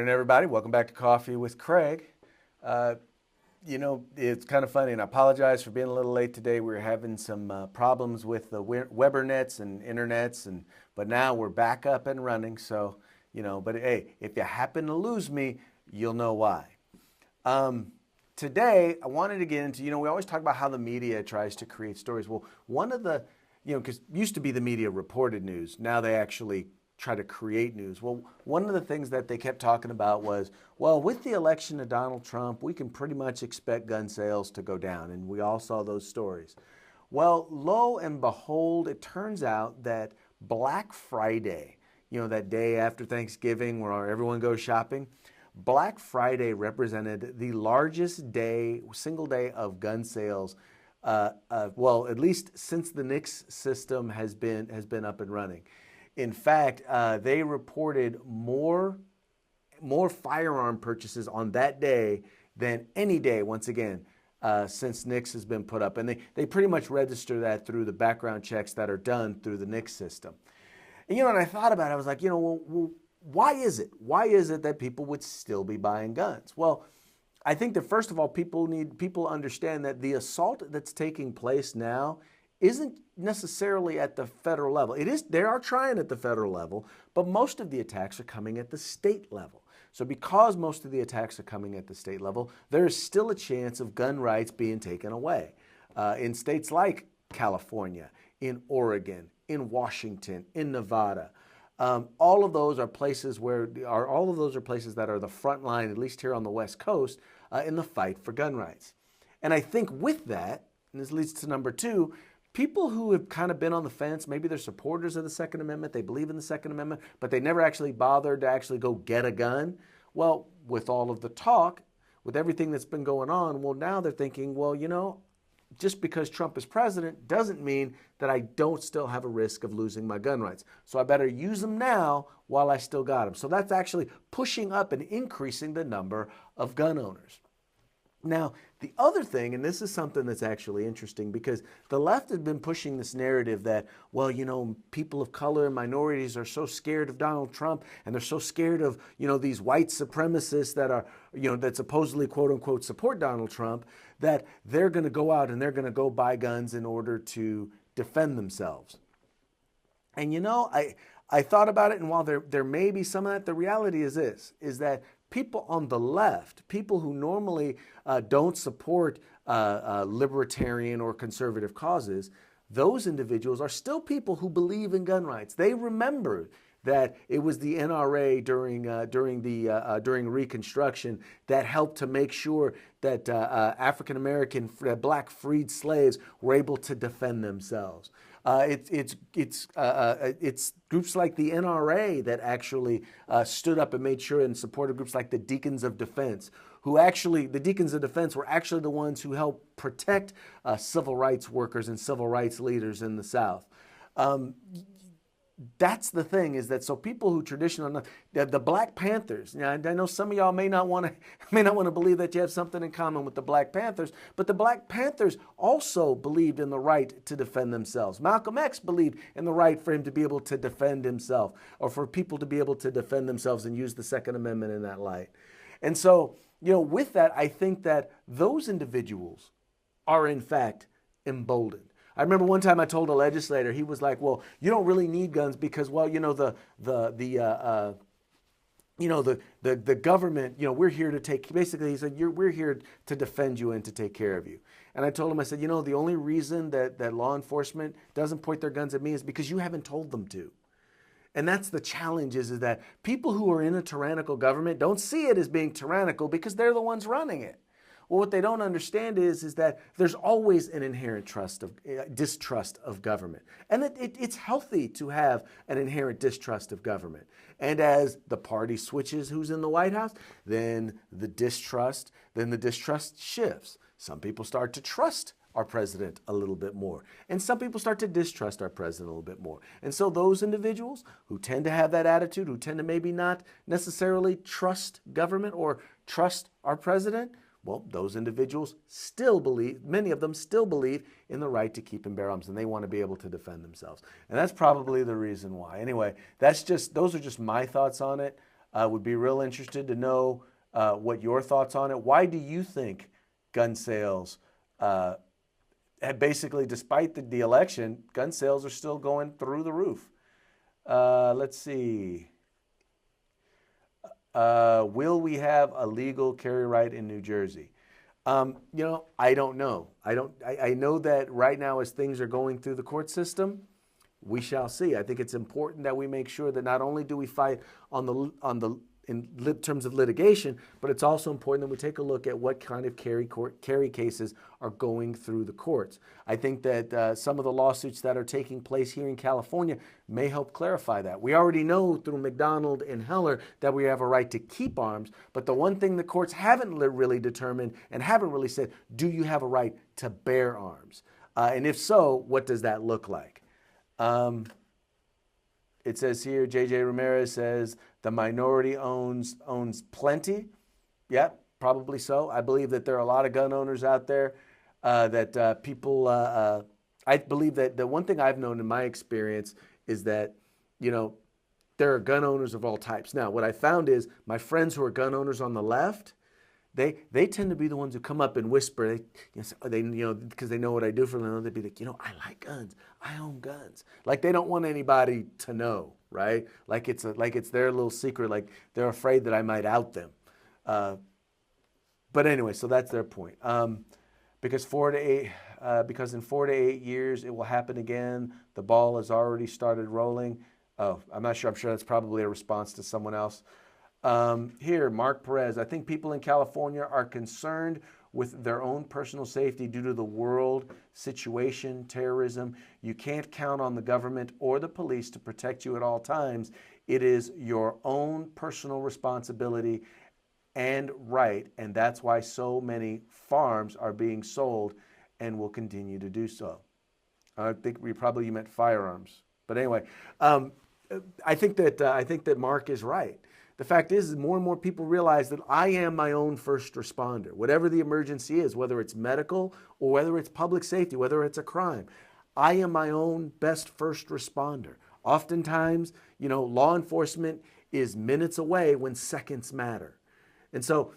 Morning, everybody. Welcome back to Coffee with Craig. Uh, it's kind of funny, and I apologize for being a little late today. We were having some problems with the Weber nets and internets, but now we're back up and running. So, but hey, if you happen to lose me, you'll know why. Today, I wanted to get into, we always talk about how the media tries to create stories. Well, one of the, because used to be the media reported news. Now they actually try to create news. Well, one of the things that they kept talking about was, well, with the election of Donald Trump, we can pretty much expect gun sales to go down. And we all saw those stories. Well, lo and behold, it turns out that Black Friday, that day after Thanksgiving where everyone goes shopping, Black Friday represented the largest single day of gun sales, well, at least since the NICS system has been up and running. In fact, they reported more firearm purchases on that day than any day, once again, since NICS has been put up. And they pretty much register that through the background checks that are done through the NICS system. And, and I thought about it, I was like, well, why is it? Why is it that people would still be buying guns? Well, I think that first of all, people understand that the assault that's taking place now isn't necessarily at the federal level. They are trying at the federal level, but most of the attacks are coming at the state level. So because most of the attacks are coming at the state level, there is still a chance of gun rights being taken away. In states like California, in Oregon, in Washington, in Nevada, all of those are places that are the front line, at least here on the West Coast, in the fight for gun rights. And I think with that, and this leads to number two, people who have kind of been on the fence, maybe they're supporters of the Second Amendment, they believe in the Second Amendment, but they never actually bothered to actually go get a gun. Well, with all of the talk, with everything that's been going on, well, now they're thinking, well, just because Trump is president doesn't mean that I don't still have a risk of losing my gun rights. So I better use them now while I still got them. So that's actually pushing up and increasing the number of gun owners. Now, the other thing, and this is something that's actually interesting because the left has been pushing this narrative that, well, people of color and minorities are so scared of Donald Trump and they're so scared of, these white supremacists that are, that supposedly, quote unquote, support Donald Trump, that they're going to go out and they're going to go buy guns in order to defend themselves. And, I thought about it, and while there may be some of that, the reality is this, is that people on the left, people who normally don't support libertarian or conservative causes, those individuals are still people who believe in gun rights. They remember that it was the NRA during Reconstruction that helped to make sure that African American black freed slaves were able to defend themselves. It's groups like the NRA that actually stood up and made sure and supported groups like the Deacons of Defense, the Deacons of Defense were actually the ones who helped protect civil rights workers and civil rights leaders in the South. That's the thing, is that so people who traditionally, the Black Panthers, I know some of y'all may not want to believe that you have something in common with the Black Panthers, but the Black Panthers also believed in the right to defend themselves. Malcolm X believed in the right for him to be able to defend himself, or for people to be able to defend themselves and use the Second Amendment in that light. And so, with that, I think that those individuals are in fact emboldened. I remember one time I told a legislator, he was like, well, you don't really need guns because, well, the government, we're here to basically he said, we're here to defend you and to take care of you. And I told him, I said, the only reason that law enforcement doesn't point their guns at me is because you haven't told them to. And that's the challenge, is that people who are in a tyrannical government don't see it as being tyrannical because they're the ones running it. Well, what they don't understand is that there's always an inherent distrust of government. And it's healthy to have an inherent distrust of government. And as the party switches who's in the White House, then the distrust shifts. Some people start to trust our president a little bit more. And some people start to distrust our president a little bit more. And so those individuals who tend to have that attitude, who tend to maybe not necessarily trust government or trust our president, well, those individuals still believe, many of them still believe in the right to keep and bear arms, and they want to be able to defend themselves. And that's probably the reason why. Anyway, those are just my thoughts on it. Would be real interested to know what your thoughts on it. Why do you think gun sales, basically, despite the election, gun sales are still going through the roof? Let's see. Will we have a legal carry right in New Jersey? I don't know. I know that right now, as things are going through the court system, we shall see. I think it's important that we make sure that not only do we fight in terms of litigation, but it's also important that we take a look at what kind of carry cases are going through the courts. I think that some of the lawsuits that are taking place here in California may help clarify that. We already know through McDonald and Heller that we have a right to keep arms, but the one thing the courts haven't really determined and haven't really said, do you have a right to bear arms? And if so, what does that look like? It says here, JJ Ramirez says, the minority owns plenty. Yeah, probably so. I believe that there are a lot of gun owners out there that people, I believe that the one thing I've known in my experience is that, there are gun owners of all types. Now, what I found is my friends who are gun owners on the left, they tend to be the ones who come up and whisper. Because they know what I do for them. They'd be like, I like guns. I own guns. Like they don't want anybody to know, right? Like it's their little secret. Like they're afraid that I might out them. But anyway, so that's their point. Because in 4 to 8 years it will happen again. The ball has already started rolling. Oh, I'm not sure. I'm sure that's probably a response to someone else. Here, Mark Perez, I think people in California are concerned with their own personal safety due to the world situation, terrorism. You can't count on the government or the police to protect you at all times. It is your own personal responsibility and right, and that's why so many farms are being sold and will continue to do so. I think you meant firearms. But anyway, I think that Mark is right. The fact is more and more people realize that I am my own first responder. Whatever the emergency is, whether it's medical or whether it's public safety, whether it's a crime, I am my own best first responder. Oftentimes, law enforcement is minutes away when seconds matter. And so,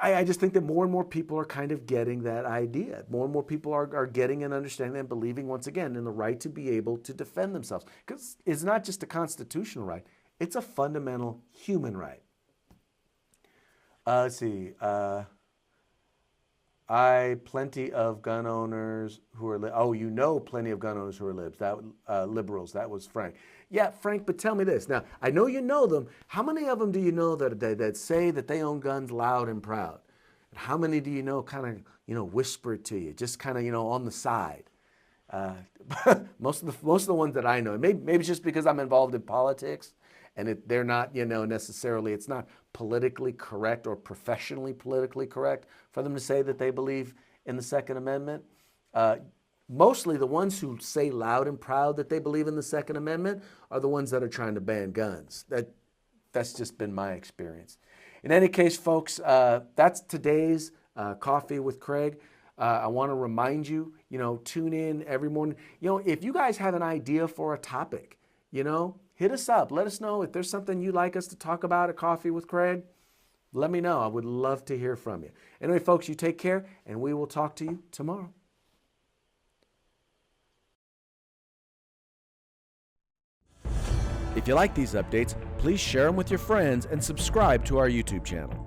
I just think that more and more people are kind of getting that idea. More and more people are getting and understanding and believing once again in the right to be able to defend themselves. Because it's not just a constitutional right. It's a fundamental human right. Let's see. Plenty of gun owners who are plenty of gun owners who are libs. Liberals. That was Frank. Yeah, Frank. But tell me this. Now, I know you know them. How many of them do you know that say that they own guns loud and proud? And how many do you know kind of whisper to you, just kind of on the side? Most of the ones that I know. Maybe it's just because I'm involved in politics. And they're not, necessarily, it's not politically correct or professionally politically correct for them to say that they believe in the Second Amendment. Mostly the ones who say loud and proud that they believe in the Second Amendment are the ones that are trying to ban guns. That's just been my experience. In any case, folks, that's today's Coffee with Craig. I want to remind you, tune in every morning. If you guys have an idea for a topic, hit us up. Let us know if there's something you'd like us to talk about at Coffee with Craig. Let me know. I would love to hear from you. Anyway, folks, you take care, and we will talk to you tomorrow. If you like these updates, please share them with your friends and subscribe to our YouTube channel.